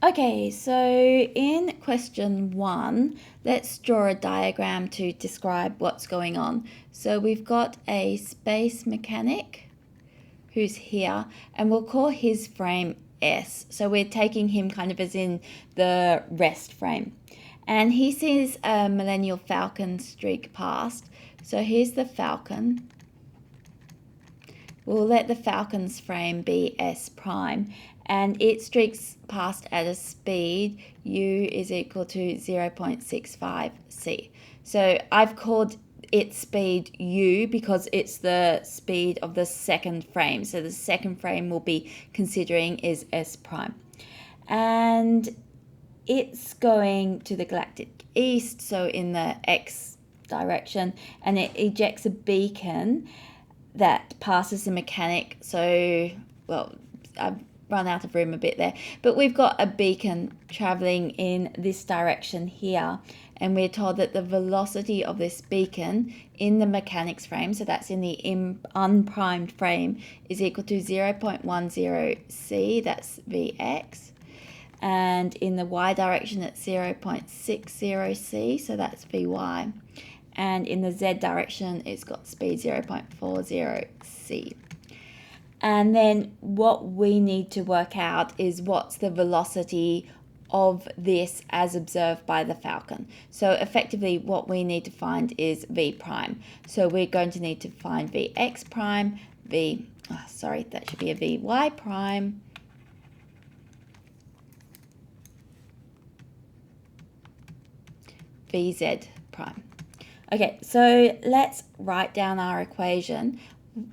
Okay, so in question 1, let's draw a diagram to describe what's going on. So we've got a space mechanic who's here, and we'll call his frame S. So we're taking him kind of as in the rest frame. And he sees a Millennial Falcon streak past. So here's the Falcon. We'll let the Falcon's frame be S prime, and it streaks past at a speed u is equal to 0.65 c. So I've called its speed u because it's the speed of the second frame. So the second frame we'll be considering is S prime. And it's going to the galactic east, so in the X direction, and it ejects a beacon that passes the mechanic. So, well, I've run out of room a bit there, but we've got a beacon traveling in this direction here, and we're told that the velocity of this beacon in the mechanics frame, so that's in the unprimed frame, is equal to 0.10 c, that's Vx, and in the y direction it's 0.60 c, so that's Vy, and in the z direction it's got speed 0.40 c. And then what we need to work out is what's the velocity of this as observed by the Falcon. So effectively what we need to find is V prime. So we're going to need to find Vx prime, that should be a Vy prime, Vz prime. Okay, so let's write down our equation.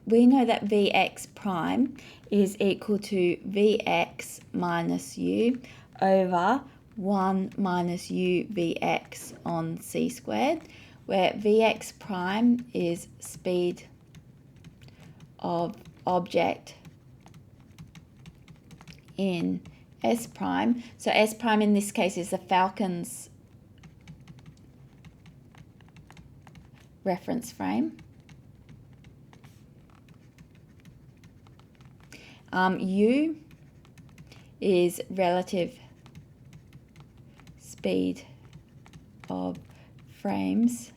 We know that Vx prime is equal to Vx minus u over 1 minus u Vx on c squared, where Vx prime is speed of object in S prime. So S prime in this case is the Falcon's reference frame. U is relative speed of frames.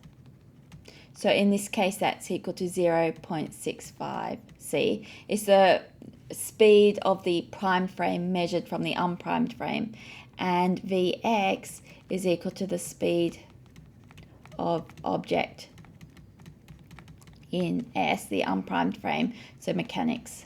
So in this case, that's equal to 0.65 c. It's the speed of the prime frame measured from the unprimed frame. And Vx is equal to the speed of object in S, the unprimed frame, so mechanics.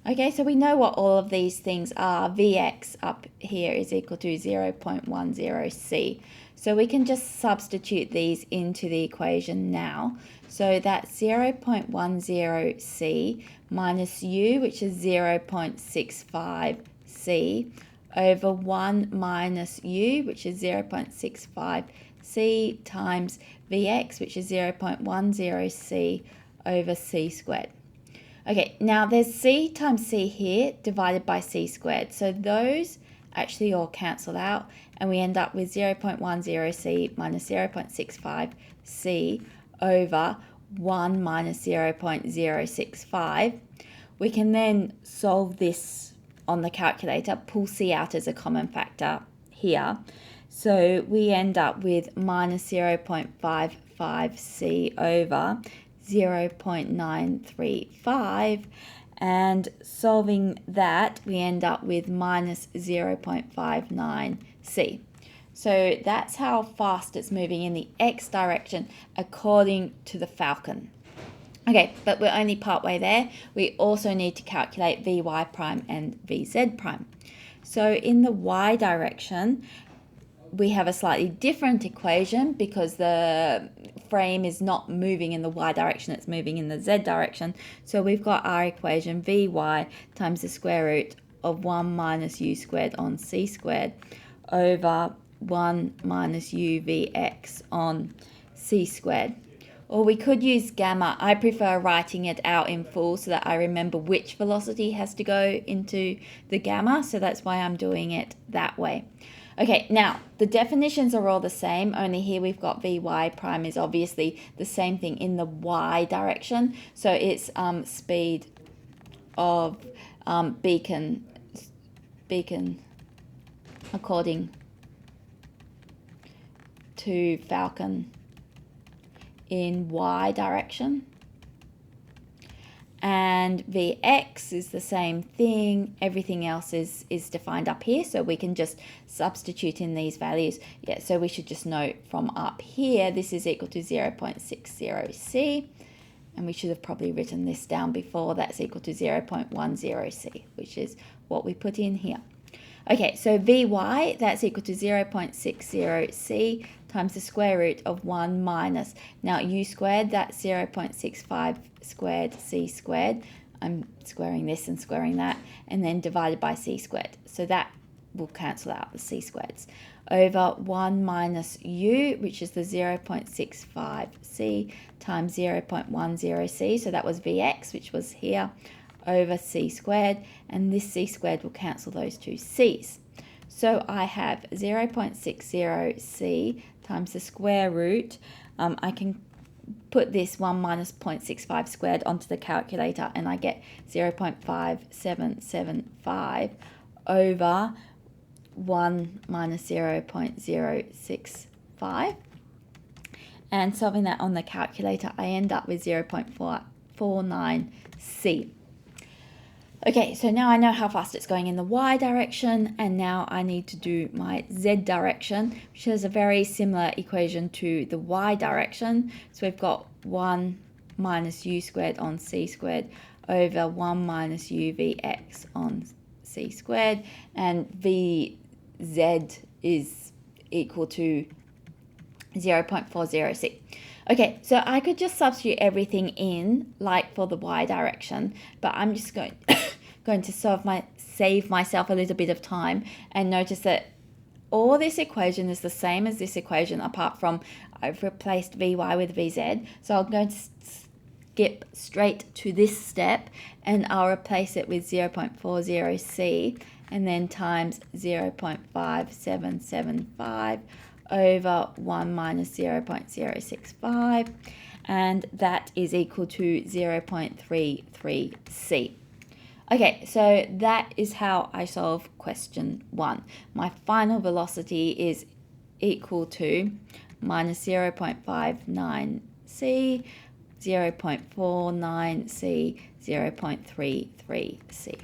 Okay, so we know what all of these things are. Vx up here is equal to 0.10 c. So we can just substitute these into the equation now. So that's 0.10 c minus u, which is 0.65 c, over 1 minus u, which is 0.65 c, times Vx, which is 0.10 c, over c squared. Okay, now there's c times c here divided by c squared. So those actually all cancel out, and we end up with 0.10 c minus 0.65 c over 1 minus 0.065. We can then solve this on the calculator, pull c out as a common factor here. So we end up with minus 0.55 c over 0.935, and solving that we end up with minus 0.59 c. So that's how fast it's moving in the x direction according to the Falcon. Okay, but we're only partway there. We also need to calculate Vy prime and Vz prime. So in the y direction, we have a slightly different equation because the frame is not moving in the y direction, it's moving in the z direction. So we've got our equation Vy times the square root of 1 minus u squared on c squared over 1 minus u Vx on c squared. Or we could use gamma. I prefer writing it out in full so that I remember which velocity has to go into the gamma, so that's why I'm doing it that way. Okay, now the definitions are all the same, only here we've got Vy prime is obviously the same thing in the y direction. So it's speed of beacon according to Falcon in y direction. And Vx is the same thing. Everything else is defined up here, so we can just substitute in these values. Yeah, so we should just note from up here, this is equal to 0.60c, and we should have probably written this down before. That's equal to 0.10c, which is what we put in here. Okay, so Vy, that's equal to 0.60c times the square root of 1 minus. Now u squared, that's 0.65 squared c squared. I'm squaring this and squaring that, and then divided by c squared. So that will cancel out the c squareds. Over 1 minus u, which is the 0.65c times 0.10c. So that was Vx, which was here, over c squared, and this c squared will cancel those two c's. So I have 0.60c times the square root. I can put this 1 minus 0.65 squared onto the calculator, and I get 0.5775 over 1 minus 0.065. And solving that on the calculator, I end up with 0.449c. Okay, so now I know how fast it's going in the y direction, and now I need to do my z direction, which has a very similar equation to the y direction. So we've got 1 minus u squared on c squared over 1 minus u vx on c squared, and vz is equal to 0.40c. Okay, so I could just substitute everything in like for the y direction, but I'm just going to save myself a little bit of time and notice that all this equation is the same as this equation, apart from I've replaced Vy with Vz. So I'm going to skip straight to this step, and I'll replace it with 0.40c and then times 0.5775 over 1 minus 0.065, and that is equal to 0.33c. Okay, so that is how I solve question 1. My final velocity is equal to minus 0.59c, 0.49c, 0.33c.